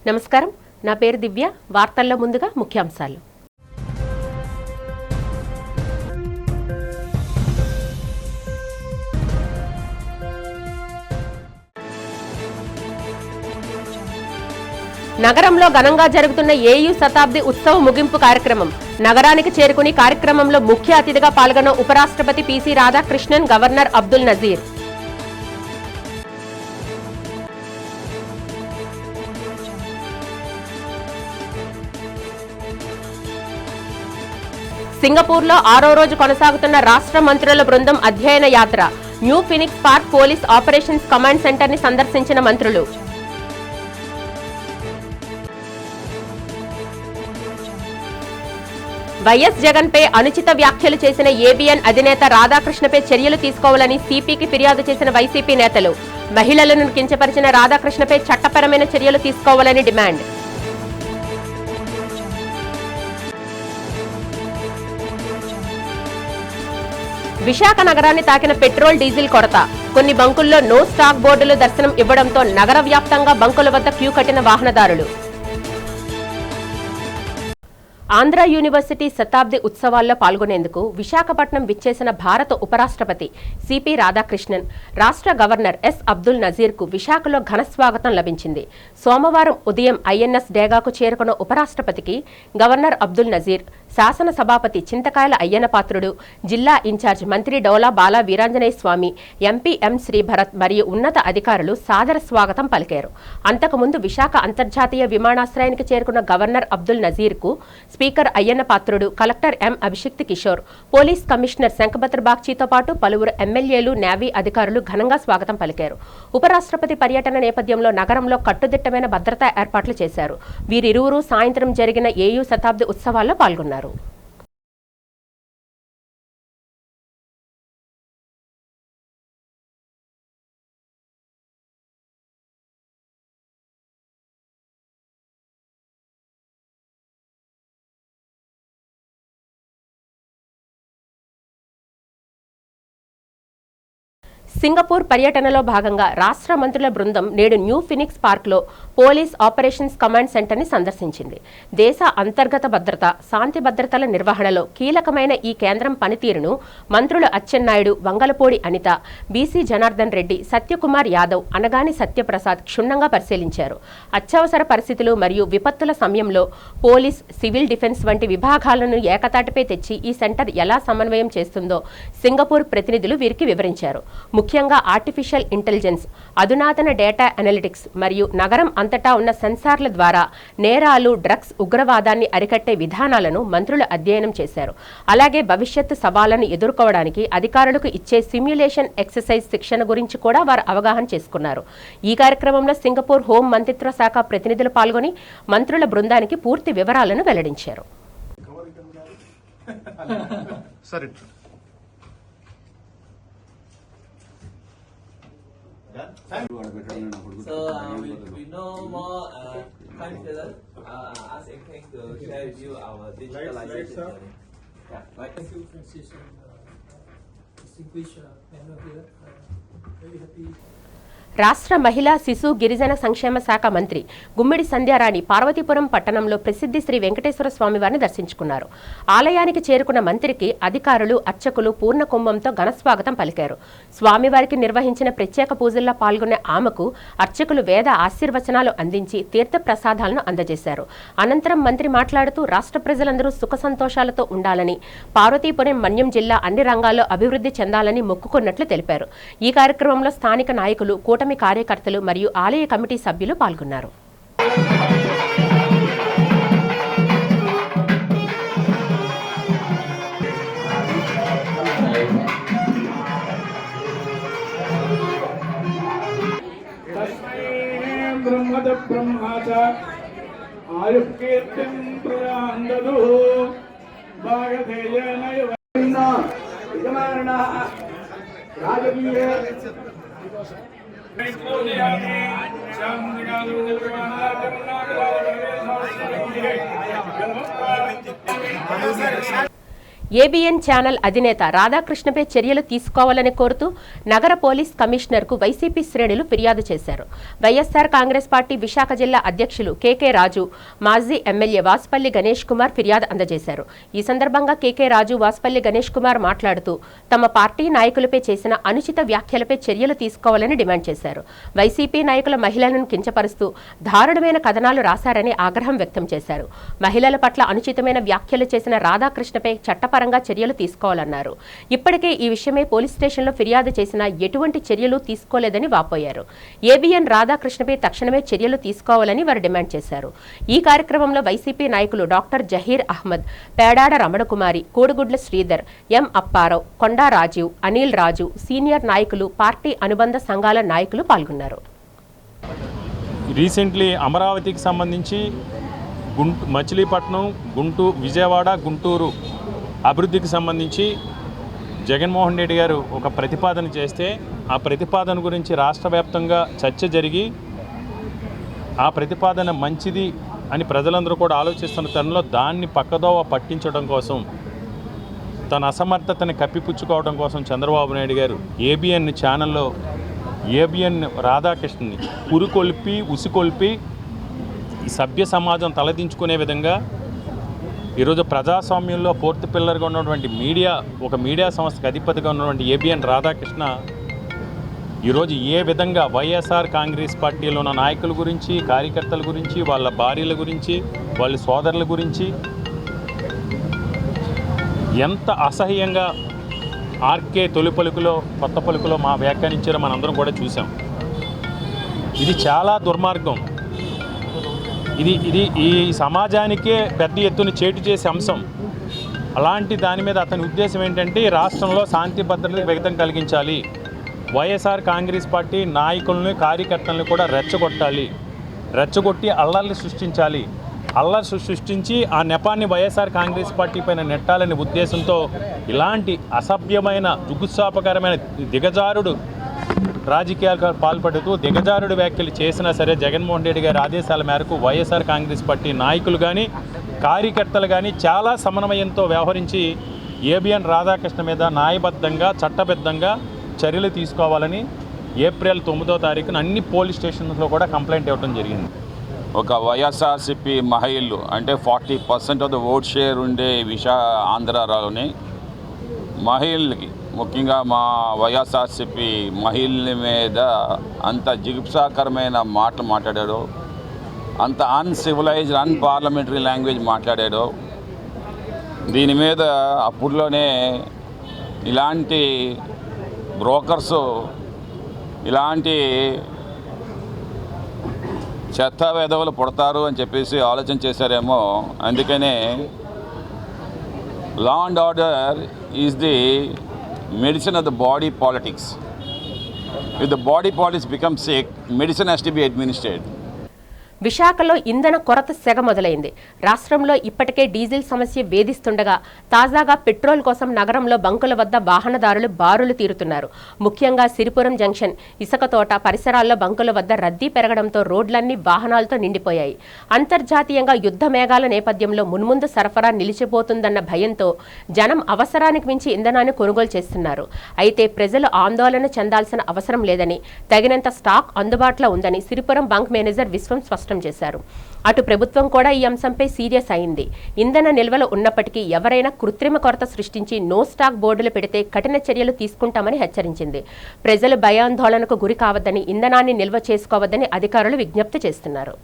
నమస్కారం, నా పేరు దివ్య. వార్తల్లో ముందుగా ముఖ్యాంశాలు. నగరంలో ఘనంగా జరుగుతున్న ఏయూ శతాబ్ది ఉత్సవ ముగింపు కార్యక్రమం. నగరానికి చేరుకుని కార్యక్రమంలో ముఖ్య అతిథిగా పాల్గొన్న ఉపరాష్ట్రపతి పిసి రాధాకృష్ణన్, గవర్నర్ అబ్దుల్ నజీర్. సింగపూర్లో 6వ రోజు కొనసాగుతున్న రాష్ట్ర మంత్రుల బృందం అధ్యయన యాత్ర. New Phoenix park police operations command centre ని సందర్శించిన మంత్రులు. వైఎస్ జగన్ పై అనుచిత వ్యాఖ్యలు చేసిన ఏబీఎన్ అధినేత రాధాకృష్ణపై చర్యలు తీసుకోవాలని సిపికి ఫిర్యాదు చేసిన వైసీపీ నేతలు. మహిళలను కించపరిచిన రాధాకృష్ణపై చట్టపరమైన చర్యలు తీసుకోవాలని డిమాండ్. విశాఖ నగరాన్ని తాకిన పెట్రోల్, డీజిల్ కొరత. కొన్ని బంకుల్లో నో స్టాక్ బోర్డులు దర్శనం ఇవ్వడంతో నగర వ్యాప్తంగా బంకుల వద్ద క్యూ కట్టిన వాహనదారులు. ఆంధ్ర యూనివర్సిటీ శతాబ్ది ఉత్సవాల్లో పాల్గొనేందుకు విశాఖపట్నం విచ్చేసిన భారత ఉపరాష్ట్రపతి సిపి రాధాకృష్ణన్, రాష్ట్ర గవర్నర్ ఎస్ అబ్దుల్ నజీర్ కు విశాఖలో ఘన స్వాగతం లభించింది. సోమవారం ఉదయం ఐఎన్ఎస్ డేగాకు చేరుకున్న ఉపరాష్ట్రపతికి గవర్నర్ అబ్దుల్ నజీర్, శాసన సభాపతి చింతకాయల అయ్యన్నపాత్రుడు, జిల్లా ఇన్ఛార్జ్ మంత్రి డోలా బాల వీరాంజనేయ స్వామి, ఎంపీ ఎం శ్రీభరత్ మరియు ఉన్నత అధికారులు సాదర స్వాగతం పలికారు. అంతకుముందు విశాఖ అంతర్జాతీయ విమానాశ్రయానికి చేరుకున్న గవర్నర్ అబ్దుల్ నజీర్ కు speaker Ayyannapatrudu, collector M Abhishikt Kishore, police commissioner Shankhabhadra బాగ్చీతో పాటు పలువురు ఎమ్మెల్యేలు, నేవీ అధికారులు ఘనంగా స్వాగతం పలికారు. ఉపరాష్ట్రపతి పర్యటన నేపథ్యంలో నగరంలో కట్టుదిట్టమైన భద్రతా ఏర్పాట్లు చేశారు. వీరిరువురు సాయంత్రం జరిగిన ఏయూ శతాబ్ది ఉత్సవాల్లో పాల్గొన్నారు. సింగపూర్ పర్యటనలో భాగంగా రాష్ట్ర మంత్రుల బృందం నేడు న్యూ ఫినిక్స్ పార్క్లో పోలీస్ ఆపరేషన్స్ కమాండ్ సెంటర్ ని సందర్శించింది. దేశ అంతర్గత భద్రత, శాంతి భద్రతల నిర్వహణలో కీలకమైన ఈ కేంద్రం పనితీరును మంత్రులు అచ్చెన్నాయుడు, వంగలపూడి అనిత, బీసీ జనార్దన్ రెడ్డి, సత్యకుమార్ యాదవ్, అనగాని సత్యప్రసాద్ క్షుణ్ణంగా పరిశీలించారు. అత్యవసర పరిస్థితులు మరియు విపత్తుల సమయంలో పోలీస్, సివిల్ డిఫెన్స్ వంటి విభాగాలను ఏకతాటిపై తెచ్చి ఈ సెంటర్ ఎలా సమన్వయం చేస్తుందో సింగపూర్ ప్రతినిధులు వీరికి వివరించారు. ముఖ్యంగా ఆర్టిఫిషియల్ ఇంటెలిజెన్స్, అధునాతన డేటా అనలిటిక్స్ మరియు నగరం అంతటా ఉన్న సెన్సార్ల ద్వారా నేరాలు, డ్రగ్స్, ఉగ్రవాదాన్ని అరికట్టే విధానాలను మంత్రులు అధ్యయనం చేశారు. అలాగే భవిష్యత్తు సవాళ్లను ఎదుర్కోవడానికి అధికారులకు ఇచ్చే సిమ్యులేషన్ ఎక్సర్సైజ్ శిక్షణ గురించి కూడా వారు అవగాహన చేసుకున్నారు. ఈ కార్యక్రమంలో సింగపూర్ హోం మంత్రిత్వ శాఖ ప్రతినిధులు పాల్గొని మంత్రుల బృందానికి పూర్తి వివరాలను వెల్లడించారు. So we know more time together. Ask Eng to share with you our digitalization journey. Yeah, right. Thank you, Francis, and distinguished panel here. Very happy. రాష్ట్ర మహిళా, శిశు, గిరిజన సంక్షేమ శాఖ మంత్రి గుమ్మిడి సంధ్యారాణి పార్వతీపురం పట్టణంలో ప్రసిద్ధి శ్రీ వెంకటేశ్వర స్వామివారిని దర్శించుకున్నారు. ఆలయానికి చేరుకున్న మంత్రికి అధికారులు, అర్చకులు పూర్ణ కుంభంతో ఘనస్వాగతం పలికారు. స్వామివారికి నిర్వహించిన ప్రత్యేక పూజల్లో పాల్గొనే ఆమెకు అర్చకులు వేద ఆశీర్వచనాలు అందించి తీర్థ ప్రసాదాలను అందజేశారు. అనంతరం మంత్రి మాట్లాడుతూ రాష్ట్ర ప్రజలందరూ సుఖ సంతోషాలతో ఉండాలని, పార్వతీపురం మన్యం జిల్లా అన్ని రంగాల్లో అభివృద్ధి చెందాలని మొక్కుకున్నట్లు తెలిపారు. ఈ కార్యక్రమంలో స్థానిక నాయకులు, కూటమి కార్యకర్తలు మరియు ఆలయ కమిటీ సభ్యులు పాల్గొన్నారు. ఏబిఎన్ ఛానల్ అధినేత రాధాకృష్ణపై చర్యలు తీసుకోవాలని కోరుతూ నగర పోలీస్ కమిషనర్కు వైసీపీ శ్రేణులు ఫిర్యాదు చేశారు. వైఎస్ఆర్ కాంగ్రెస్ పార్టీ విశాఖ జిల్లా అధ్యక్షులు కేకే రాజు, మాజీ ఎమ్మెల్యే వాసుపల్లి గణేష్ కుమార్ ఫిర్యాదు అందజేశారు. ఈ సందర్భంగా కేకే రాజు, వాసుపల్లి గణేష్ కుమార్ మాట్లాడుతూ తమ పార్టీ నాయకులపై చేసిన అనుచిత వ్యాఖ్యలపై చర్యలు తీసుకోవాలని డిమాండ్ చేశారు. వైసీపీ నాయకుల మహిళలను కించపరుస్తూ దారుణమైన కథనాలు రాశారని ఆగ్రహం వ్యక్తం చేశారు. మహిళల పట్ల అనుచితమైన వ్యాఖ్యలు చేసిన రాధాకృష్ణపై చట్టపరంగా చర్యలు తీసుకోవాలన్నారు. ఇప్పటికే ఈ విషయమై పోలీస్ స్టేషన్లో ఫిర్యాదు చేసినా ఎటువంటి చర్యలు తీసుకోలేదని వాపోయారు. ఏబిఎన్ రాధాకృష్ణపై తక్షణమే చర్యలు తీసుకోవాలని వారు డిమాండ్ చేశారు. ఈ కార్యక్రమంలో వైసీపీ నాయకులు డాక్టర్ జహీర్ అహ్మద్, పేడాడ రమణకుమారి, కోడిగుడ్ల శ్రీధర్, ఎం అప్పారావు, కొండా రాజీవ్, అనిల్ రాజు, సీనియర్ నాయకులు, పార్టీ అనుబంధ సంఘాల నాయకులు పాల్గొన్నారు. రీసెంట్లీ అమరావతికి సంబంధించి మచిలీపట్నం, విజయవాడ, గుంటూరు అభివృద్ధికి సంబంధించి జగన్మోహన్ రెడ్డి గారు ఒక ప్రతిపాదన చేస్తే ఆ ప్రతిపాదన గురించి రాష్ట్ర వ్యాప్తంగా చర్చ జరిగి ఆ ప్రతిపాదన మంచిది అని ప్రజలందరూ కూడా ఆలోచిస్తున్న తరుణంలో దాన్ని పక్కదోవ పట్టించడం కోసం, తన అసమర్థతని కప్పిపుచ్చుకోవడం కోసం చంద్రబాబు నాయుడు గారు ఏబిఎన్ ఛానల్లో ఏబిఎన్ రాధాకృష్ణని ఉసికొల్పి ఈ సభ్య సమాజం తలదించుకునే విధంగా ఈరోజు ప్రజాస్వామ్యంలో ఫోర్త్ పిల్లర్గా ఉన్నటువంటి ఒక మీడియా సంస్థకు అధిపతిగా ఉన్నటువంటి ఏబిఎన్ రాధాకృష్ణ ఈరోజు ఏ విధంగా వైఎస్ఆర్ కాంగ్రెస్ పార్టీలో ఉన్న నాయకుల గురించి, కార్యకర్తల గురించి, వాళ్ళ భార్యల గురించి, వాళ్ళ సోదరుల గురించి ఎంత అసహ్యంగా ఆర్కే తొలి పలుకులో, కొత్త పలుకులో మా వ్యాఖ్యానించారో మనందరం కూడా చూసాం. ఇది చాలా దుర్మార్గం. ఇది ఈ సమాజానికే పెద్ద ఎత్తున చేటు చేసే అంశం. అలాంటి దాని మీద అతని ఉద్దేశం ఏంటంటే రాష్ట్రంలో శాంతి భద్రతలకు విఘాతం కలిగించాలి, వైఎస్ఆర్ కాంగ్రెస్ పార్టీ నాయకులను, కార్యకర్తలను కూడా రెచ్చగొట్టి అల్లర్లు సృష్టించాలి. అల్లర్లు సృష్టించి ఆ నెపాన్ని వైఎస్ఆర్ కాంగ్రెస్ పార్టీ పైన నెట్టాలనే ఉద్దేశంతో ఇలాంటి అసభ్యమైన, జుగుత్సాపకరమైన, దిగజారుడు రాజకీయాలకు పాల్పడుతూ దిగజారుడు వ్యాఖ్యలు చేసినా సరే జగన్మోహన్ రెడ్డి గారి ఆదేశాల మేరకు వైఎస్ఆర్ కాంగ్రెస్ పార్టీ నాయకులు కానీ, కార్యకర్తలు కానీ చాలా సమన్వయంతో వ్యవహరించి ఏబిఎన్ రాధాకృష్ణ మీద న్యాయబద్ధంగా, చట్టబద్ధంగా చర్యలు తీసుకోవాలని ఏప్రిల్ 9వ తారీఖున అన్ని పోలీస్ స్టేషన్స్లో కూడా కంప్లైంట్ ఇవ్వడం జరిగింది. ఒక వైఎస్ఆర్సీపీ మహిళలు అంటే 40% ఆఫ్ ద ఓట్ షేర్ ఉండే ఆంధ్రాలోని మహిళలకి, ముఖ్యంగా మా వైఎస్ఆర్సీపీ మహిళల మీద అంత జిగుప్సాకరమైన మాటలు మాట్లాడాడు, అంత అన్సివిలైజ్డ్, అన్పార్లమెంటరీ లాంగ్వేజ్ మాట్లాడాడు. దీని మీద అప్పుడులోనే ఇలాంటి బ్రోకర్సు, ఇలాంటి చెత్త వెధవలు పుడతారు అని చెప్పేసి ఆలోచన చేశారేమో. అందుకనే law and order is the medicine of the body politics. If the body politics becomes sick, medicine has to be administered. విశాఖలో ఇంధన కొరత సెగ మొదలైంది. రాష్ట్రంలో ఇప్పటికే డీజిల్ సమస్య వేధిస్తుండగా తాజాగా పెట్రోల్ కోసం నగరంలో బంకుల వద్ద వాహనదారులు బారులు తీరుతున్నారు. ముఖ్యంగా సిరిపురం జంక్షన్, ఇసుకతోట పరిసరాల్లో బంకుల వద్ద రద్దీ పెరగడంతో రోడ్లన్నీ వాహనాలతో నిండిపోయాయి. అంతర్జాతీయంగా యుద్ధ మేఘాల నేపథ్యంలో మున్ముందు సరఫరా నిలిచిపోతుందన్న భయంతో జనం అవసరానికి మించి ఇంధనాన్ని కొనుగోలు చేస్తున్నారు. అయితే ప్రజలు ఆందోళన చెందాల్సిన అవసరం లేదని, తగినంత స్టాక్ అందుబాటులో ఉందని సిరిపురం బంక్ మేనేజర్ విశ్వం స్పష్టం చేశారు. అటు ప్రభుత్వం కూడా ఈ అంశంపై సీరియస్ అయింది. ఇంధన నిల్వలు ఉన్నప్పటికీ ఎవరైనా కృత్రిమ కొరత సృష్టించి నో స్టాక్ బోర్డులు పెడితే కఠిన చర్యలు తీసుకుంటామని హెచ్చరించింది. ప్రజలు భయాందోళనకు గురి కావద్దని, ఇంధనాన్ని నిల్వ చేసుకోవద్దని అధికారులు విజ్ఞప్తి చేస్తున్నారు.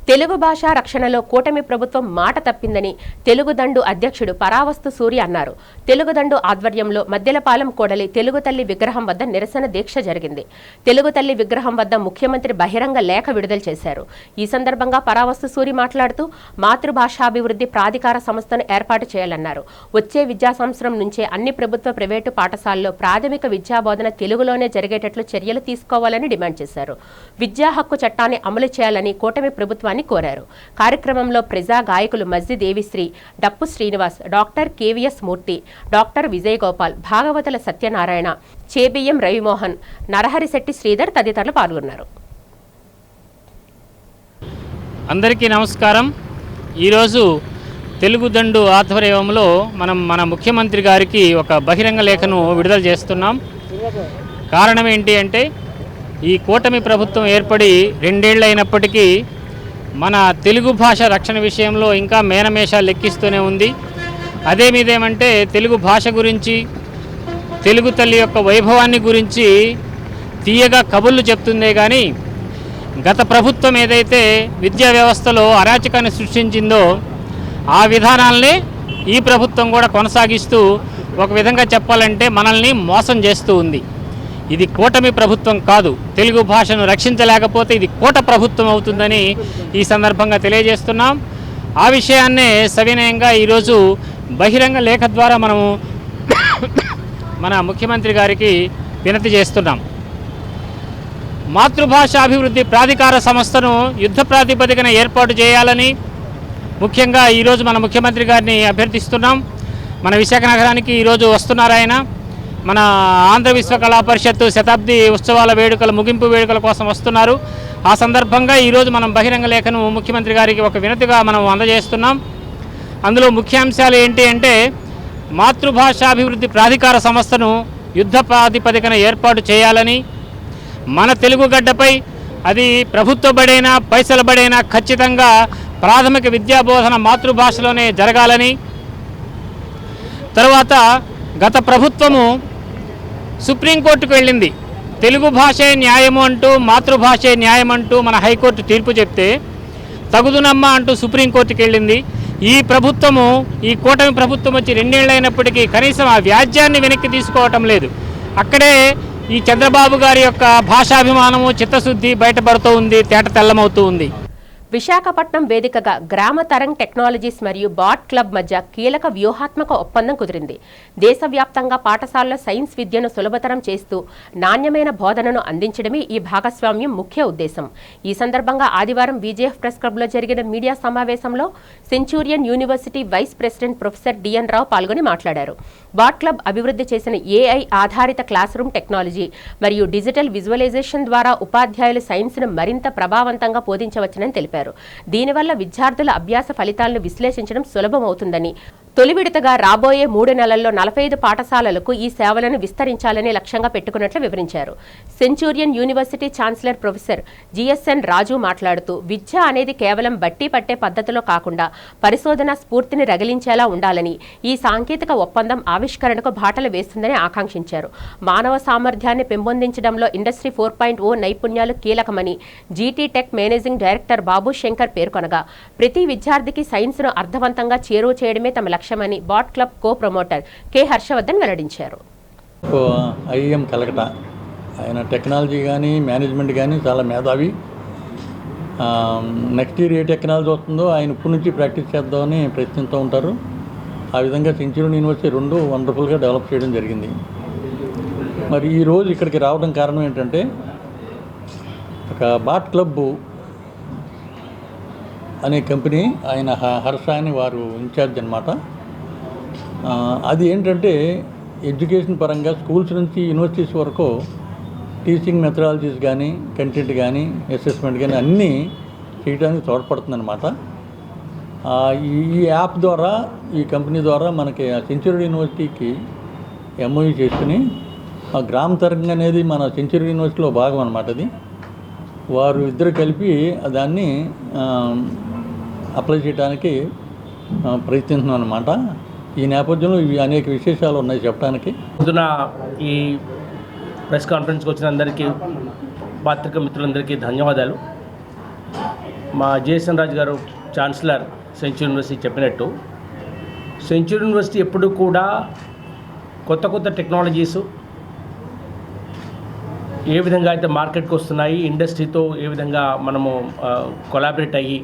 తెలుగు భాషా రక్షణలో కూటమి ప్రభుత్వం మాట తప్పిందని తెలుగుదండు అధ్యక్షుడు పరావస్తు సూరి అన్నారు. తెలుగుదండు ఆధ్వర్యంలో మద్దెలపాలెం కోడలి తెలుగు తల్లి విగ్రహం వద్ద నిరసన దీక్ష జరిగింది. తెలుగు తల్లి విగ్రహం వద్ద ముఖ్యమంత్రి బహిరంగ లేఖ విడుదల చేశారు. ఈ సందర్భంగా పరావస్తు సూరి మాట్లాడుతూ మాతృభాషాభివృద్ధి ప్రాధికార సంస్థను ఏర్పాటు చేయాలన్నారు. వచ్చే విద్యా సంవత్సరం నుంచే అన్ని ప్రభుత్వ ప్రైవేటు పాఠశాలల్లో ప్రాథమిక విద్యాబోధన తెలుగులోనే జరిగేటట్లు చర్యలు తీసుకోవాలని డిమాండ్ చేశారు. విద్యా హక్కు చట్టాన్ని అమలు చేయాలని కూటమి ప్రభుత్వాన్ని అందించాలని కోరారు. కార్యక్రమంలో ప్రజా గాయకులు మజ్జి దేవిశ్రీ, డప్పు శ్రీనివాస్, డాక్టర్ కేవీఎస్ మూర్తి, డాక్టర్ విజయగోపాల్, భాగవతుల సత్యనారాయణ, చేబియ్యం రవిమోహన్, నరహరిశెట్టి శ్రీధర్ తదితరులు పాల్గొన్నారు. అందరికీ నమస్కారం. ఈరోజు తెలుగుదండు ఆధ్వర్యంలో మన ముఖ్యమంత్రి గారికి ఒక బహిరంగ లేఖను విడుదల చేస్తున్నాం. కారణం ఏంటి అంటే ఈ కూటమి ప్రభుత్వం ఏర్పడి 2 ఏళ్ళు అయినప్పటికీ మన తెలుగు భాష రక్షణ విషయంలో ఇంకా మేనమేషాలు లెక్కిస్తూనే ఉంది. అదేమిదేమంటే తెలుగు భాష గురించి, తెలుగు తల్లి యొక్క వైభవాన్ని గురించి తీయగా కబుర్లు చెప్తుందే కానీ గత ప్రభుత్వం ఏదైతే విద్యా వ్యవస్థలో అరాచకాన్ని సృష్టించిందో ఆ విధానాలనే ఈ ప్రభుత్వం కూడా కొనసాగిస్తూ ఒక విధంగా చెప్పాలంటే మనల్ని మోసం చేస్తూ ఉంది. ఇది కూటమి ప్రభుత్వం కాదు. తెలుగు భాషను రక్షించలేకపోతే ఇది కూట ప్రభుత్వం అవుతుందని ఈ సందర్భంగా తెలియజేస్తున్నాం. ఆ విషయాన్నే సవినయంగా ఈరోజు బహిరంగ లేఖ ద్వారా మనము మన ముఖ్యమంత్రి గారికి వినతి చేస్తున్నాం. మాతృభాష అభివృద్ధి ప్రాధికార సంస్థను యుద్ధ ప్రాతిపదికన ఏర్పాటు చేయాలని ముఖ్యంగా ఈరోజు మన ముఖ్యమంత్రి గారిని అభ్యర్థిస్తున్నాం. మన విశాఖ నగరానికి ఈరోజు వస్తున్నారు ఆయన. మన ఆంధ్ర విశ్వకళా పరిషత్తు శతాబ్ది ఉత్సవాల వేడుకల ముగింపు వేడుకల కోసం వస్తున్నారు. ఆ సందర్భంగా ఈరోజు మనం బహిరంగ లేఖను ముఖ్యమంత్రి గారికి ఒక వినతిగా మనం అందజేస్తున్నాం. అందులో ముఖ్యాంశాలు ఏంటి అంటే మాతృభాషాభివృద్ధి ప్రాధికార సంస్థను యుద్ధ ప్రాతిపదికన ఏర్పాటు చేయాలని, మన తెలుగు గడ్డపై అది ప్రభుత్వ బడైనా పైసల బడైనా ఖచ్చితంగా ప్రాథమిక విద్యాబోధన మాతృభాషలోనే జరగాలని, తర్వాత గత ప్రభుత్వము సుప్రీంకోర్టుకు వెళ్ళింది. తెలుగు భాషే న్యాయము అంటూ, మాతృభాషే న్యాయం అంటూ మన హైకోర్టు తీర్పు చెప్తే తగుదునమ్మ అంటూ సుప్రీంకోర్టుకి వెళ్ళింది. ఈ ప్రభుత్వము, ఈ కూటమి ప్రభుత్వం వచ్చి 2 ఏళ్ళు అయినప్పటికీ కనీసం ఆ వ్యాజ్యాన్ని వెనక్కి తీసుకోవటం లేదు. అక్కడే ఈ చంద్రబాబు గారి యొక్క భాషాభిమానము, చిత్తశుద్ధి బయటపడుతూ ఉంది, తేట తెల్లమవుతూ ఉంది. విశాఖపట్నం వేదికగా గ్రామ తరంగ్ టెక్నాలజీస్ మరియు బాట్ క్లబ్ మధ్య కీలక వ్యూహాత్మక ఒప్పందం కుదిరింది. దేశవ్యాప్తంగా పాఠశాలల సైన్స్ విద్యను సులభతరం చేస్తూ నాణ్యమైన బోధనను అందించడమే ఈ భాగస్వామ్యం ముఖ్య ఉద్దేశం. ఈ సందర్భంగా ఆదివారం బీజేఎఫ్ ప్రెస్ క్లబ్లో జరిగిన మీడియా సమావేశంలో Centurion university vice president professor D N Rao పాల్గొని మాట్లాడారు. బాట్ క్లబ్ అభివృద్ధి చేసిన ఏఐ ఆధారిత క్లాస్ రూమ్ టెక్నాలజీ మరియు డిజిటల్ విజువలైజేషన్ ద్వారా ఉపాధ్యాయులు సైన్స్ను మరింత ప్రభావవంతంగా బోధించవచ్చునని తెలిపారు. దీనివల్ల విద్యార్థుల అభ్యాస ఫలితాలను విశ్లేషించడం సులభమవుతుందని, తొలి విడతగా రాబోయే 3 నెలల్లో 45 పాఠశాలలకు ఈ సేవలను విస్తరించాలని లక్ష్యంగా పెట్టుకున్నట్లు వివరించారు. Centurion university chancellor professor G S N Raju మాట్లాడుతూ విద్య అనేది కేవలం బట్టి పట్టే పద్ధతిలో కాకుండా పరిశోధన స్ఫూర్తిని రగిలించేలా ఉండాలని, ఈ సాంకేతిక ఒప్పందం ఆవిష్కరణకు బాటలు వేస్తుందని ఆకాంక్షించారు. మానవ సామర్థ్యాన్ని పెంపొందించడంలో ఇండస్ట్రీ 4.0 నైపుణ్యాలు కీలకమని జీటీ టెక్ మేనేజింగ్ డైరెక్టర్ బాబు శంకర్ పేర్కొనగా, ప్రతి విద్యార్థికి సైన్స్ను అర్థవంతంగా చేరువ చేయడమే తమ లక్ష్యమని బాట్ క్లబ్ కో ప్రమోటర్ కె హర్షవర్ధన్ వెల్లడించారు. ఐఎం కలకటా ఆయన టెక్నాలజీ కానీ మేనేజ్మెంట్ కానీ చాలా మేధావి. నెక్స్ట్ ఇయర్ ఏ టెక్నాలజీ వస్తుందో ఆయన ఇప్పటి నుంచి ప్రాక్టీస్ చేద్దామని ప్రయత్నిస్తూ ఉంటారు. ఆ విధంగా సెంచూరియన్ యూనివర్సిటీ 2 వండర్ఫుల్గా డెవలప్ చేయడం జరిగింది. మరి ఈరోజు ఇక్కడికి రావడం కారణం ఏంటంటే ఒక బాట్ క్లబ్ అనే కంపెనీ, ఆయన హర్ష అని వారు ఇన్ఛార్జ్ అనమాట. అది ఏంటంటే ఎడ్యుకేషన్ పరంగా స్కూల్స్ నుంచి యూనివర్సిటీస్ వరకు టీచింగ్ మెథడాలజీస్ కానీ, కంటెంట్ కానీ, అసెస్మెంట్ కానీ అన్నీ చేయడానికి తోడ్పడుతుందన్నమాట. ఈ యాప్ ద్వారా, ఈ కంపెనీ ద్వారా మనకి సెంచూరియన్ యూనివర్సిటీకి ఎంఓయూ చేసుకుని గ్రామ తరంగ అనేది మన సెంచూరియన్ యూనివర్సిటీలో భాగం అనమాట. అది వారు ఇద్దరు కలిపి దాన్ని అప్లై చేయడానికి ప్రయత్నిస్తున్నాం అనమాట. ఈ నేపథ్యంలో ఇవి అనేక విశేషాలు ఉన్నాయి చెప్పడానికి. పొద్దున ఈ ప్రెస్ కాన్ఫరెన్స్కి వచ్చిన అందరికీ, పాత్రిక మిత్రులందరికీ ధన్యవాదాలు. మా జేఎస్ఎన్ రాజు గారు ఛాన్సలర్ సెంచూరియన్ యూనివర్సిటీ చెప్పినట్టు, సెంచూరియన్ యూనివర్సిటీ ఎప్పుడు కూడా కొత్త టెక్నాలజీసు ఏ విధంగా అయితే మార్కెట్కి వస్తున్నాయి, ఇండస్ట్రీతో ఏ విధంగా మనము కొలాబరేట్ అయ్యి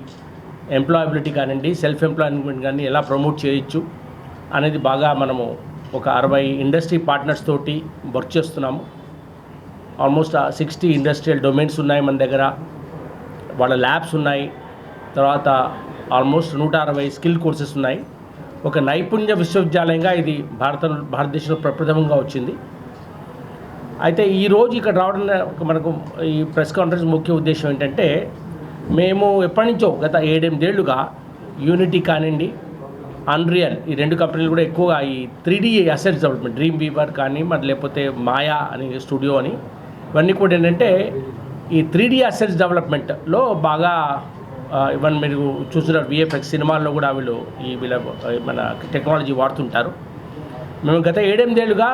ఎంప్లాయబిలిటీ కానివ్వండి, సెల్ఫ్ ఎంప్లాయ్మెంట్ కానీ ఎలా ప్రమోట్ చేయొచ్చు అనేది బాగా మనము ఒక 60 ఇండస్ట్రీ పార్ట్నర్స్ తోటి వర్క్ చేస్తున్నాము. ఆల్మోస్ట్ 60 ఇండస్ట్రియల్ డొమైన్స్ ఉన్నాయి మన దగ్గర, వాళ్ళ ల్యాబ్స్ ఉన్నాయి. తర్వాత ఆల్మోస్ట్ 160 స్కిల్ కోర్సెస్ ఉన్నాయి. ఒక నైపుణ్య విశ్వవిద్యాలయంగా ఇది భారతదేశంలో ప్రప్రథమంగా వచ్చింది. అయితే ఈరోజు ఇక్కడ రావడం మనకు ఈ ప్రెస్ కాన్ఫరెన్స్ ముఖ్య ఉద్దేశం ఏంటంటే, మేము ఎప్పటి నుంచో గత 7-8 ఏళ్లుగా యూనిటీ కానివ్వండి, అన్రియల్, ఈ 2 కంపెనీలు కూడా ఎక్కువగా ఈ 3D assets development, dream Weaver కానీ మరి లేకపోతే మాయా అని స్టూడియో అని, ఇవన్నీ కూడా ఏంటంటే ఈ 3D అసెట్స్ డెవలప్మెంట్లో బాగా ఇవన్నీ మీరు చూసిన VFX సినిమాల్లో కూడా వీళ్ళ మన టెక్నాలజీ వాడుతుంటారు. మేము గత 7-8 ఏళ్ళుగా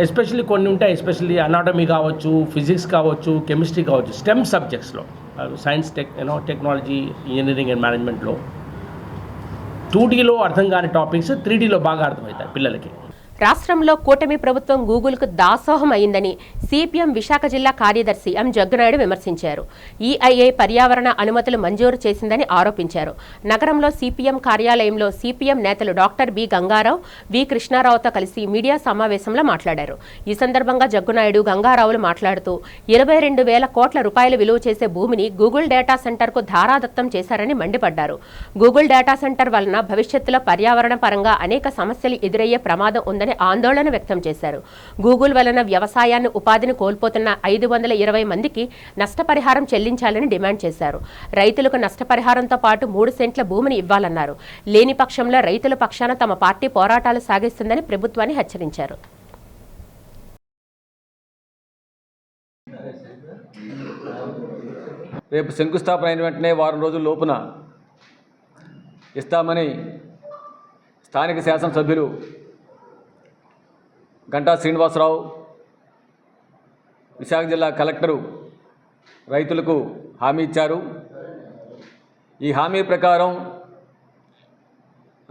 ఎస్పెషల్లీ కొన్ని ఉంటాయి, ఎస్పెషల్లీ అనాటమీ కావచ్చు, ఫిజిక్స్ కావచ్చు, కెమిస్ట్రీ కావచ్చు, స్టెమ్ సబ్జెక్ట్స్లో, సైన్స్, టెక్నాలజీ, ఇంజనీరింగ్ అండ్ మేనేజ్మెంట్లో 2Dలో అర్థం కాని టాపిక్స్ 3Dలో బాగా అర్థమవుతాయి పిల్లలకి. రాష్ట్రంలో కూటమి ప్రభుత్వం గూగుల్కు దాసోహం అయిందని సిపిఎం విశాఖ జిల్లా కార్యదర్శి ఎం జగ్గునాయుడు విమర్శించారు. ఈఐఏ పర్యావరణ అనుమతులు మంజూరు చేసిందని ఆరోపించారు. నగరంలో సిపిఎం కార్యాలయంలో సిపిఎం నేతలు డాక్టర్ బి గంగారావు, వి కృష్ణారావుతో కలిసి మీడియా సమావేశంలో మాట్లాడారు. ఈ సందర్భంగా జగ్గునాయుడు, గంగారావులు మాట్లాడుతూ 22,000 కోట్ల రూపాయలు విలువ చేసే భూమిని గూగుల్ డేటా సెంటర్కు ధారాదత్తం చేశారని మండిపడ్డారు. గూగుల్ డేటా సెంటర్ వలన భవిష్యత్తులో పర్యావరణ పరంగా అనేక సమస్యలు ఎదురయ్యే ప్రమాదం ఉందని ఆందోళన వ్యక్తం చేశారు. గూగుల్ వలన వ్యవసాయాన్ని, ఉపాధిని కోల్పోతున్న 520 మందికి నష్టపరిహారం చెల్లించాలని డిమాండ్ చేశారు. రైతులకు నష్టపరిహారంతో పాటు 3 సెంట్ల భూమిని ఇవ్వాలన్నారు. లేని పక్షంలో రైతుల పక్షాన తమ పార్టీ పోరాటాలు సాగిస్తుందని ప్రభుత్వాన్ని హెచ్చరించారు. రేపు శంకుస్థాపన అయిన వెంటనే వారం రోజుల లోపున ఇస్తామని స్థానిక శాసనసభ్యులు గంటా శ్రీనివాసరావు, విశాఖ జిల్లా కలెక్టరు రైతులకు హామీ ఇచ్చారు. ఈ హామీ ప్రకారం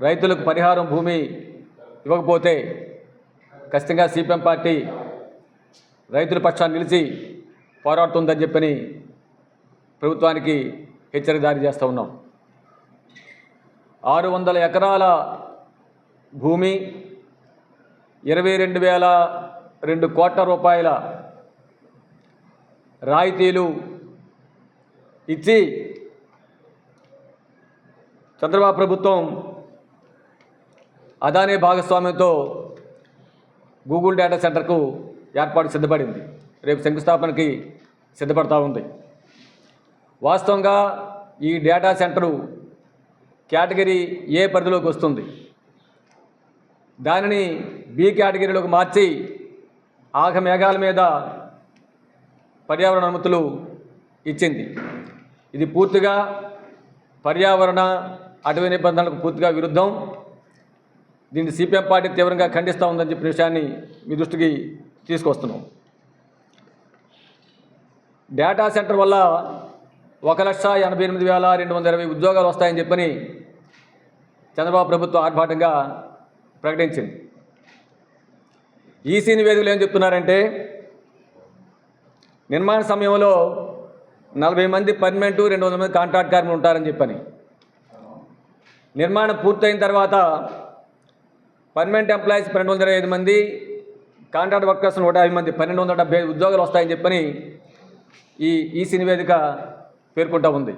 రైతులకు పరిహారం భూమి ఇవ్వకపోతే ఖచ్చితంగా సిపిఎం పార్టీ రైతుల పక్షాన్ని నిలిచి పోరాడుతుందని చెప్పని ప్రభుత్వానికి హెచ్చరిక జారీ చేస్తూ ఉన్నాం. 600 ఎకరాల భూమి, 22,002 కోట్ల రూపాయల రాయితీలు ఇచ్చి చంద్రబాబు ప్రభుత్వం అదానీ భాగస్వామ్యంతో గూగుల్ డేటా సెంటర్కు ఏర్పాటు సిద్ధపడింది. రేపు శంకుస్థాపనకి సిద్ధపడతా ఉంది. వాస్తవంగా ఈ డేటా సెంటరు కేటగిరీ ఏ పరిధిలోకి వస్తుంది. దానిని బి కేటగిరీలోకి మార్చి ఆగమేఘాల మీద పర్యావరణ అనుమతులు ఇచ్చింది. ఇది పూర్తిగా పర్యావరణ, అటవీ నిబంధనలకు పూర్తిగా విరుద్ధం. దీన్ని సిపిఎం పార్టీ తీవ్రంగా ఖండిస్తూ ఉందని చెప్పిన విషయాన్ని మీ దృష్టికి తీసుకొస్తున్నాం. డేటా సెంటర్ వల్ల 1,88,220 ఉద్యోగాలు వస్తాయని చెప్పని చంద్రబాబు ప్రభుత్వం ఆర్భాటంగా ప్రకటించింది. ఈసీ నివేదికలు ఏం చెప్తున్నారంటే, నిర్మాణ సమయంలో 40 మంది పర్మనెంటు, 200 మంది కాంట్రాక్ట్ కార్మికులు ఉంటారని చెప్పని, నిర్మాణం పూర్తయిన తర్వాత పర్మనెంట్ ఎంప్లాయీస్ 225 మంది, కాంట్రాక్ట్ వర్కర్స్ 150 మంది, 1,275 ఉద్యోగాలు వస్తాయని చెప్పని ఈ ఈసీ నివేదిక పేర్కొంటూ ఉంది.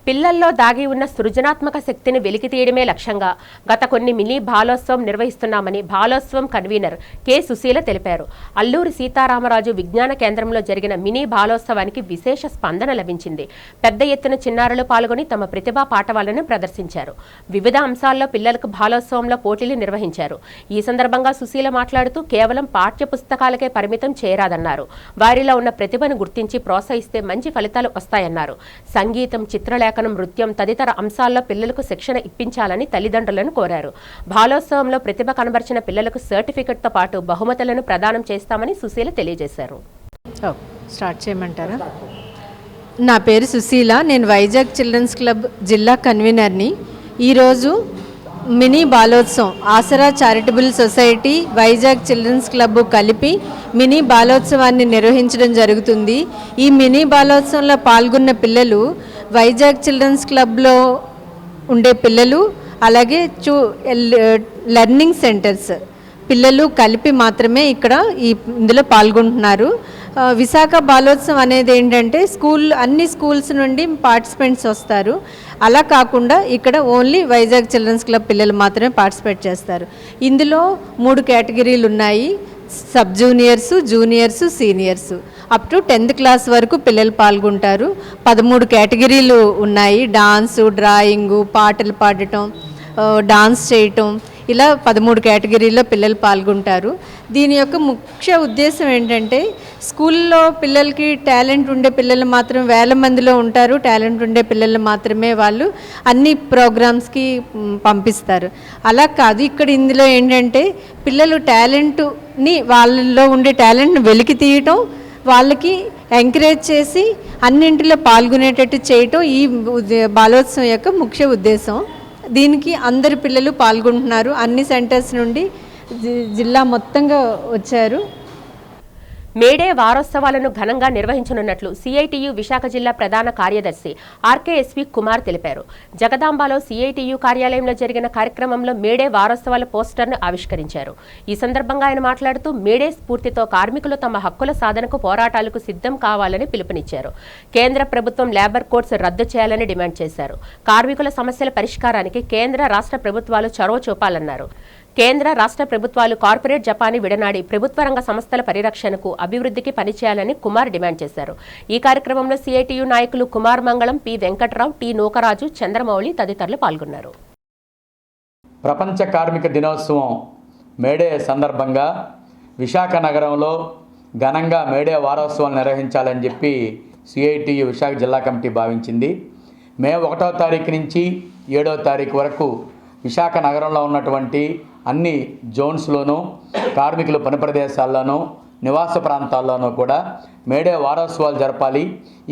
పిల్లల్లో దాగి ఉన్న సృజనాత్మక శక్తిని వెలికితీయడమే లక్ష్యంగా గత కొన్ని మినీ బాలోత్సవం నిర్వహిస్తున్నామని బాలోత్సవం కన్వీనర్ కె సుశీల తెలిపారు. అల్లూరి సీతారామరాజు విజ్ఞాన కేంద్రంలో జరిగిన మినీ బాలోత్సవానికి విశేష స్పందన లభించింది. పెద్ద ఎత్తున చిన్నారులు పాల్గొని తమ ప్రతిభా పాఠవాలను ప్రదర్శించారు. వివిధ అంశాల్లో పిల్లలకు బాలోత్సవంలో పోటీలు నిర్వహించారు. ఈ సందర్భంగా సుశీల మాట్లాడుతూ కేవలం పాఠ్య పుస్తకాలకే పరిమితం చేయరాదన్నారు. వారిలో ఉన్న ప్రతిభను గుర్తించి ప్రోత్సహిస్తే మంచి ఫలితాలు వస్తాయన్నారు. సంగీతం, చిత్రలేఖనం, నృత్యం తదితర అంశాల్లో పిల్లలకు శిక్షణ ఇప్పించాలని తల్లిదండ్రులను కోరారు. బాలోత్సవంలో ప్రతిభ కనబర్చిన పిల్లలకు సర్టిఫికెట్తో పాటు బహుమతులను ప్రదానం చేస్తామని సుశీల తెలియజేశారు. స్టార్ట్ చేయమంటారా? నా పేరు సుశీల, నేను వైజాగ్ చిల్డ్రన్స్ క్లబ్ జిల్లా కన్వీనర్ని. ఈరోజు mini Balotsavam Aasara charitable society, Vizag children's club కలిపి మినీ బాలోత్సవాన్ని నిర్వహించడం జరుగుతుంది. ఈ మినీ బాలోత్సవంలో పాల్గొన్న పిల్లలు వైజాగ్ చిల్డ్రన్స్ క్లబ్లో ఉండే పిల్లలు, అలాగే లెర్నింగ్ సెంటర్స్ పిల్లలు కలిపి మాత్రమే ఇందులో పాల్గొంటున్నారు. విశాఖ బాలోత్సవం అనేది ఏంటంటే అన్ని స్కూల్స్ నుండి పార్టిసిపెంట్స్ వస్తారు. అలా కాకుండా ఇక్కడ ఓన్లీ వైజాగ్ చిల్డ్రన్స్ క్లబ్ పిల్లలు మాత్రమే పార్టిసిపేట్ చేస్తారు. ఇందులో 3 కేటగిరీలు ఉన్నాయి. Sub juniors, juniors, seniors. Up to 10th class వరకు పిల్లలు పాల్గొంటారు. 13 కేటగిరీలు ఉన్నాయి. డాన్సు, డ్రాయింగు, పాటలు పాడటం, డాన్స్ చేయటం, ఇలా 13 కేటగిరీల్లో పిల్లలు పాల్గొంటారు. దీని యొక్క ముఖ్య ఉద్దేశం ఏంటంటే స్కూల్లో పిల్లలకి టాలెంట్ ఉండే పిల్లలు మాత్రం వేల మందిలో ఉంటారు. టాలెంట్ ఉండే పిల్లలు మాత్రమే వాళ్ళు అన్ని ప్రోగ్రామ్స్కి పంపిస్తారు. అలా కాదు, ఇక్కడ ఇందులో ఏంటంటే పిల్లలు టాలెంట్ని, వాళ్ళలో ఉండే టాలెంట్ని వెలికి తీయటం, వాళ్ళకి ఎంకరేజ్ చేసి అన్నింటిలో పాల్గొనేటట్టు చేయటం ఈ బాలోత్సవం యొక్క ముఖ్య ఉద్దేశం. దీనికి అందరు పిల్లలు పాల్గొంటున్నారు. అన్ని సెంటర్స్ నుండి జిల్లా మొత్తంగా వచ్చారు. మేడే వారోత్సవాలను ఘనంగా నిర్వహించనున్నట్లు సిఐటియు విశాఖ జిల్లా ప్రధాన కార్యదర్శి ఆర్కేఎస్వి కుమార్ తెలిపారు. జగదాంబలో సిఐటియు కార్యాలయంలో జరిగిన కార్యక్రమంలో మేడే వారోత్సవాల పోస్టర్ను ఆవిష్కరించారు. ఈ సందర్భంగా ఆయన మాట్లాడుతూ మేడే స్ఫూర్తితో కార్మికులు తమ హక్కుల సాధనకు పోరాటాలకు సిద్ధం కావాలని పిలుపునిచ్చారు. కేంద్ర ప్రభుత్వం లేబర్ కోడ్స్ రద్దు చేయాలని డిమాండ్ చేశారు. కార్మికుల సమస్యల పరిష్కారానికి కేంద్ర రాష్ట్ర ప్రభుత్వాలు చొరవ చూపాలన్నారు. కేంద్ర రాష్ట్ర ప్రభుత్వాలు కార్పొరేట్ జపానీ విడనాడి ప్రభుత్వ రంగ సంస్థల పరిరక్షణకు, అభివృద్ధికి పనిచేయాలని కుమార్ డిమాండ్ చేశారు. ఈ కార్యక్రమంలో సిఐటియు నాయకులు కుమార్ మంగళం, పి వెంకట్రావు, టి నూకరాజు, చంద్రమౌళి తదితరులు పాల్గొన్నారు. ప్రపంచ కార్మిక దినోత్సవం మేడే సందర్భంగా విశాఖ నగరంలో ఘనంగా మేడే వారోత్సవాలు నిర్వహించాలని చెప్పి సిఐటియు విశాఖ జిల్లా కమిటీ భావించింది. మే 1వ తారీఖు నుంచి 7వ తారీఖు వరకు విశాఖ నగరంలో ఉన్నటువంటి అన్ని జోన్స్లోనూ, కార్మికుల పని ప్రదేశాల్లోనూ, నివాస ప్రాంతాల్లోనూ కూడా మేడే వారోత్సవాలు జరపాలి.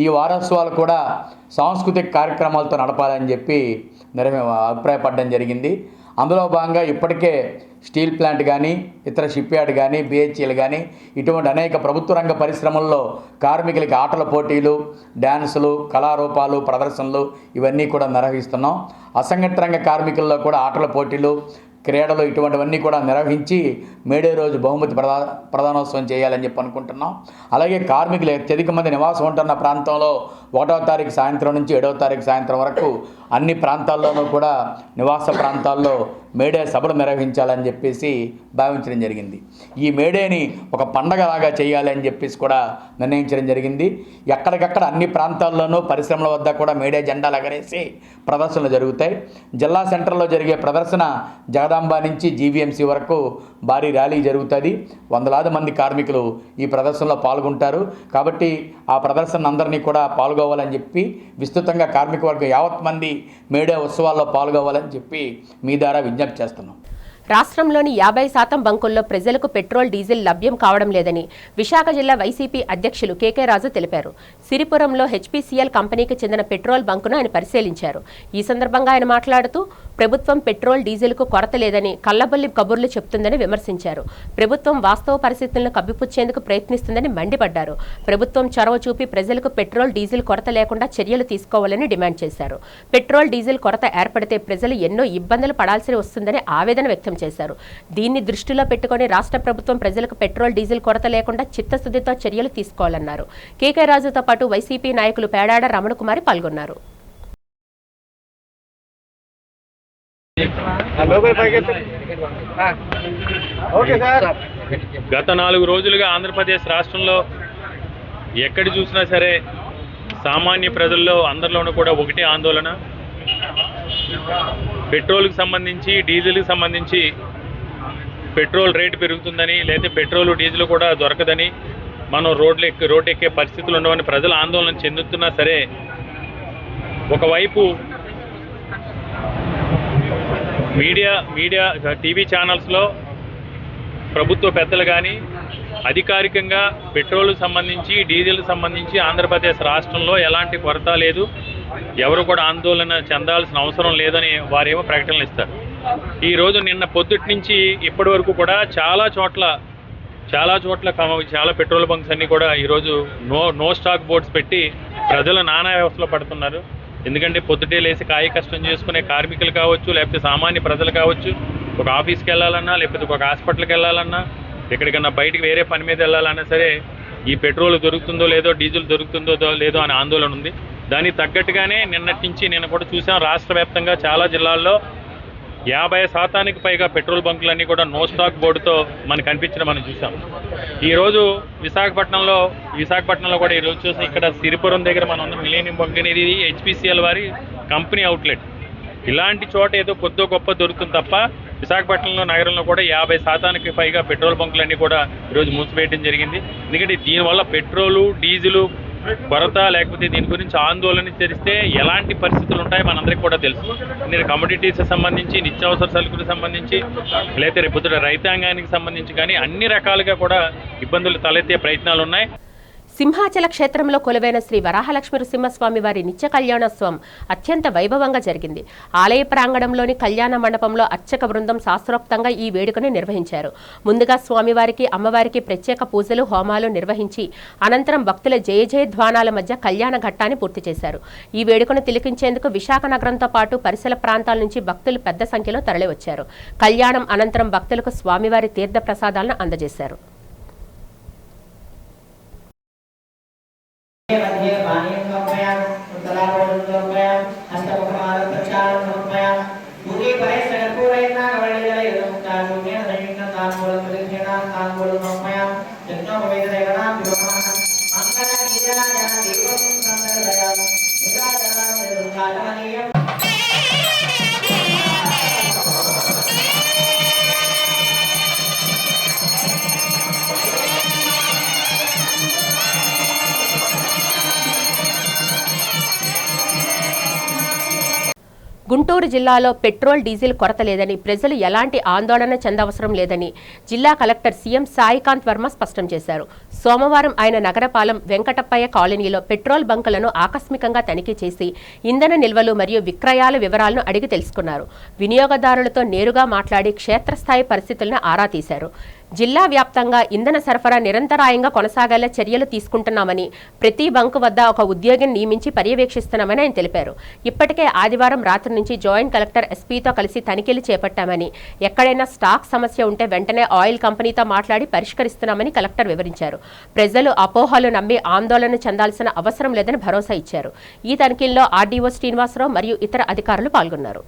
ఈ వారోత్సవాలు కూడా సాంస్కృతిక కార్యక్రమాలతో నడపాలని చెప్పి అభిప్రాయపడడం జరిగింది. అందులో భాగంగా ఇప్పటికే స్టీల్ ప్లాంట్ కానీ, ఇతర షిప్ యార్డ్ కానీ, బిహెచ్ఎల్ కానీ ఇటువంటి అనేక ప్రభుత్వ రంగ పరిశ్రమల్లో కార్మికులకి ఆటల పోటీలు, డ్యాన్సులు, కళారూపాలు, ప్రదర్శనలు ఇవన్నీ కూడా నిర్వహిస్తున్నాం. అసంఘటిత రంగ కార్మికుల్లో కూడా ఆటల పోటీలు, క్రీడలు ఇటువంటివన్నీ కూడా నిర్వహించి మేడే రోజు బహుమతి ప్రధానోత్సవం చేయాలని చెప్పి అనుకుంటున్నాం. అలాగే కార్మికులు అత్యధిక మంది నివాసం ఉంటున్న ప్రాంతంలో 1వ తారీఖు సాయంత్రం నుంచి 7వ తారీఖు సాయంత్రం వరకు అన్ని ప్రాంతాల్లోనూ కూడా నివాస ప్రాంతాల్లో మేడే సభలు నిర్వహించాలని చెప్పేసి భావించడం జరిగింది. ఈ మేడేని ఒక పండగలాగా చేయాలి అని చెప్పేసి కూడా నిర్ణయించడం జరిగింది. ఎక్కడికక్కడ అన్ని ప్రాంతాల్లోనూ పరిశ్రమల వద్ద కూడా మేడే జెండాలు ఎగరేసి ప్రదర్శనలు జరుగుతాయి. జిల్లా సెంటర్లో జరిగే ప్రదర్శన జగదాంబ నుంచి జీవీఎంసీ వరకు భారీ ర్యాలీ జరుగుతుంది. వందలాది మంది కార్మికులు ఈ ప్రదర్శనలో పాల్గొంటారు. కాబట్టి ఆ ప్రదర్శన అందరినీ కూడా పాల్గొవాలని చెప్పి విస్తృతంగా కార్మిక వర్గం యావత్ మంది మేడే ఉత్సవాల్లో పాల్గొవాలని చెప్పి మీ ద్వారా విజ్ఞప్తి చేస్తున్నాం. రాష్ట్రంలోని 50% బంకుల్లో ప్రజలకు పెట్రోల్, డీజిల్ లభ్యం కావడం లేదని విశాఖ జిల్లా వైసీపీ అధ్యక్షులు కేకే రాజు తెలిపారు. సిరిపురంలో హెచ్పీసీఎల్ కంపెనీకి చెందిన పెట్రోల్ బంకును ఆయన పరిశీలించారు. ఈ సందర్భంగా ఆయన మాట్లాడుతూ ప్రభుత్వం పెట్రోల్, డీజిల్కు కొరత లేదని కల్లబొల్లి కబుర్లు చెప్తుందని విమర్శించారు. ప్రభుత్వం వాస్తవ పరిస్థితులను కప్పిపుచ్చేందుకు ప్రయత్నిస్తుందని మండిపడ్డారు. ప్రభుత్వం చొరవ చూపి ప్రజలకు పెట్రోల్, డీజిల్ కొరత లేకుండా చర్యలు తీసుకోవాలని డిమాండ్ చేశారు. పెట్రోల్, డీజిల్ కొరత ఏర్పడితే ప్రజలు ఎన్నో ఇబ్బందులు పడాల్సి వస్తుందని ఆవేదన వ్యక్తం చేశారు. దీన్ని దృష్టిలో పెట్టుకుని రాష్ట్ర ప్రభుత్వం ప్రజలకు పెట్రోల్, డీజిల్ కొరత లేకుండా చిత్తశుద్ధితో చర్యలు తీసుకోవాలన్నారు. కేకే రాజుతో పాటు వైసీపీ నాయకులు పేడాడ రమణకుమారి పాల్గొన్నారు. గత 4 రోజులుగా ఆంధ్రప్రదేశ్ రాష్ట్రంలో ఎక్కడ చూసినా సరే సామాన్య ప్రజల్లో అందరిలోనూ కూడా ఒకటే ఆందోళన. పెట్రోల్కి సంబంధించి, డీజిల్కి సంబంధించి పెట్రోల్ రేటు పెరుగుతుందని, లేదా పెట్రోల్, డీజిల్ కూడా దొరకదని, మనం రోడ్డు ఎక్కే పరిస్థితులు ఉండవని ప్రజలు ఆందోళన చెందుతున్నా సరే, ఒకవైపు మీడియా టీవీ ఛానల్స్లో ప్రభుత్వ పెద్దలు కానీ అధికారికంగా పెట్రోల్కి సంబంధించి, డీజిల్కి సంబంధించి ఆంధ్రప్రదేశ్ రాష్ట్రంలో ఎలాంటి కొరత లేదు, ఎవరు కూడా ఆందోళన చెందాల్సిన అవసరం లేదని వారేమో ప్రకటనలు ఇస్తారు. ఈరోజు నిన్న పొద్దుటి నుంచి ఇప్పటి వరకు కూడా చాలా చోట్ల చాలా పెట్రోల్ బంక్స్ అన్నీ కూడా ఈరోజు నో స్టాక్ బోర్డ్స్ పెట్టి ప్రజలు నానా వ్యవస్థలో పడుతున్నారు. ఎందుకంటే పొద్దుటే లేసి కాయ కష్టం చేసుకునే కార్మికులు కావచ్చు, లేకపోతే సామాన్య ప్రజలు కావచ్చు, ఒక ఆఫీస్కి వెళ్ళాలన్నా, లేకపోతే ఒక హాస్పిటల్కి వెళ్ళాలన్నా, ఎక్కడికన్నా బయటికి వేరే పని మీద వెళ్ళాలన్నా సరే ఈ పెట్రోల్ దొరుకుతుందో లేదో, డీజిల్ దొరుకుతుందో లేదో అనే ఆందోళన ఉంది. దానికి తగ్గట్టుగానే నిన్న కూడా చూసాం, రాష్ట్ర వ్యాప్తంగా చాలా జిల్లాల్లో 50% పైగా పెట్రోల్ బంకులన్నీ కూడా నో స్టాక్ బోర్డుతో మనకు కనిపించడం మనం చూసాం. ఈరోజు విశాఖపట్నంలో కూడా ఈరోజు చూసి ఇక్కడ సిరిపురం దగ్గర మనం ఉన్న మిలేనియం బంక్ అనేది HPCL వారి కంపెనీ అవుట్లెట్. ఇలాంటి చోట ఏదో కొద్దో గొప్ప దొరుకుతుంది తప్ప విశాఖపట్నంలో నగరంలో కూడా 50% పైగా పెట్రోల్ బంకులన్నీ కూడా ఈరోజు మూసివేయడం జరిగింది. ఎందుకంటే దీనివల్ల పెట్రోలు, డీజిలు కొరత లేకపోతే దీని గురించి ఆందోళన చేస్తే ఎలాంటి పరిస్థితులు ఉంటాయో మనందరికీ కూడా తెలుసు. నేను కమోడిటీస్ సంబంధించి, నిత్యావసర సరుకులకు సంబంధించి, లేకపోతే రేపొద్దున రైతాంగానికి సంబంధించి కానీ అన్ని రకాలుగా కూడా ఇబ్బందులు తలెత్తే ప్రయత్నాలు ఉన్నాయి. సింహాచల క్షేత్రంలో కొలువైన శ్రీ వరాహలక్ష్మి నృసింహస్వామి వారి నిత్య కళ్యాణోత్సవం అత్యంత వైభవంగా జరిగింది. ఆలయ ప్రాంగణంలోని కళ్యాణ మండపంలో అర్చక బృందం శాస్త్రోక్తంగా ఈ వేడుకను నిర్వహించారు. ముందుగా స్వామివారికి, అమ్మవారికి ప్రత్యేక పూజలు, హోమాలు నిర్వహించి అనంతరం భక్తుల జయ జయధ్వానాల మధ్య కళ్యాణ ఘట్టాన్ని పూర్తి చేశారు. ఈ వేడుకను తిలకించేందుకు విశాఖ నగరంతో పాటు పరిసర ప్రాంతాల నుంచి భక్తులు పెద్ద సంఖ్యలో తరలివచ్చారు. కళ్యాణం అనంతరం భక్తులకు స్వామివారి తీర్థ ప్రసాదాలను అందజేశారు. గుంటూరు జిల్లాలో పెట్రోల్, డీజిల్ కొరత లేదని, ప్రజలు ఎలాంటి ఆందోళన చెందవసరం లేదని జిల్లా కలెక్టర్ సీఎం సాయికాంత్ వర్మ స్పష్టం చేశారు. సోమవారం ఆయన నగరపాలెం వెంకటప్పయ్య కాలనీలో పెట్రోల్ బంకులను ఆకస్మికంగా తనిఖీ చేసి ఇంధన నిల్వలు మరియు విక్రయాల వివరాలను అడిగి తెలుసుకున్నారు. వినియోగదారులతో నేరుగా మాట్లాడి క్షేత్రస్థాయి పరిస్థితులను ఆరా తీశారు. జిల్లా వ్యాప్తంగా ఇంధన సరఫరా నిరంతరాయంగా కొనసాగేలా చర్యలు తీసుకుంటున్నామని, ప్రతి బంకు వద్ద ఒక ఉద్యోగిని నియమించి పర్యవేక్షిస్తున్నామని ఆయన తెలిపారు. ఇప్పటికే ఆదివారం రాత్రి నుంచి జాయింట్ కలెక్టర్ ఎస్పీతో కలిసి తనిఖీలు చేపట్టామని, ఎక్కడైనా స్టాక్ సమస్య ఉంటే వెంటనే ఆయిల్ కంపెనీతో మాట్లాడి పరిష్కరిస్తున్నామని కలెక్టర్ వివరించారు. ప్రజలు అపోహలు నమ్మి ఆందోళన చెందాల్సిన అవసరం లేదని భరోసా ఇచ్చారు. ఈ తనిఖీల్లో ఆర్డీఓ శ్రీనివాసరావు మరియు ఇతర అధికారులు పాల్గొన్నారు.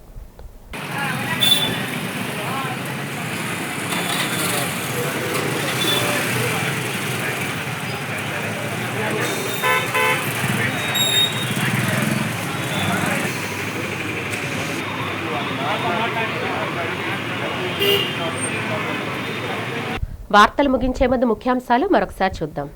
వార్తలు ముగించే ముందు ముఖ్యాంశాలు మరొకసారి చూద్దాం.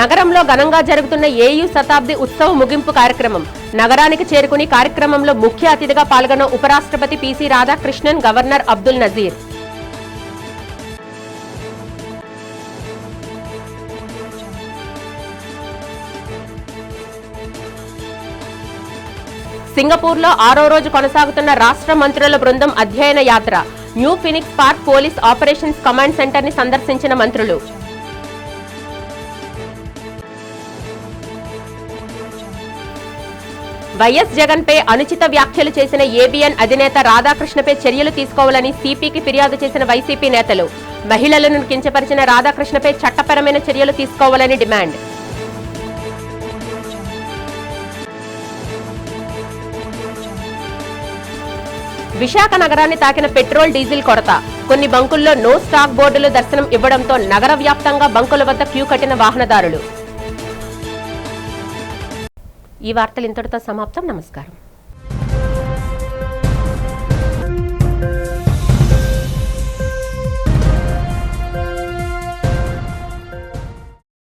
నగరంలో ఘనంగా జరుగుతున్న ఏయూ శతాబ్ది ఉత్సవ ముగింపు కార్యక్రమం. నగరానికి చేరుకుని కార్యక్రమంలో ముఖ్య అతిథిగా పాల్గొన్న ఉపరాష్ట్రపతి పిసి రాధాకృష్ణన్, గవర్నర్ అబ్దుల్ నజీర్. సింగపూర్లో 6వ రోజు కొనసాగుతున్న రాష్ట్ర మంత్రుల బృందం అధ్యయన యాత్ర. New Phoenix park police operations command centre ని సందర్శించిన మంత్రులు. వైఎస్ జగన్ పై అనుచిత వ్యాఖ్యలు చేసిన ఏబీఎన్ అధినేత రాధాకృష్ణపై చర్యలు తీసుకోవాలని సిపికి ఫిర్యాదు చేసిన వైసీపీ నేతలు. మహిళలను కించపరిచిన రాధాకృష్ణపై చట్టపరమైన చర్యలు తీసుకోవాలని డిమాండ్. విశాఖ నగరాన్ని తాకిన పెట్రోల్, డీజిల్ కొరత. కొన్ని బంకుల్లో నో స్టాక్ బోర్డులు దర్శనం ఇవ్వడంతో నగర వ్యాప్తంగా బంకుల వద్ద క్యూ కట్టిన వాహనదారులు. ఈ వార్తలు ఇంతటితో సమాప్తం. నమస్కారం.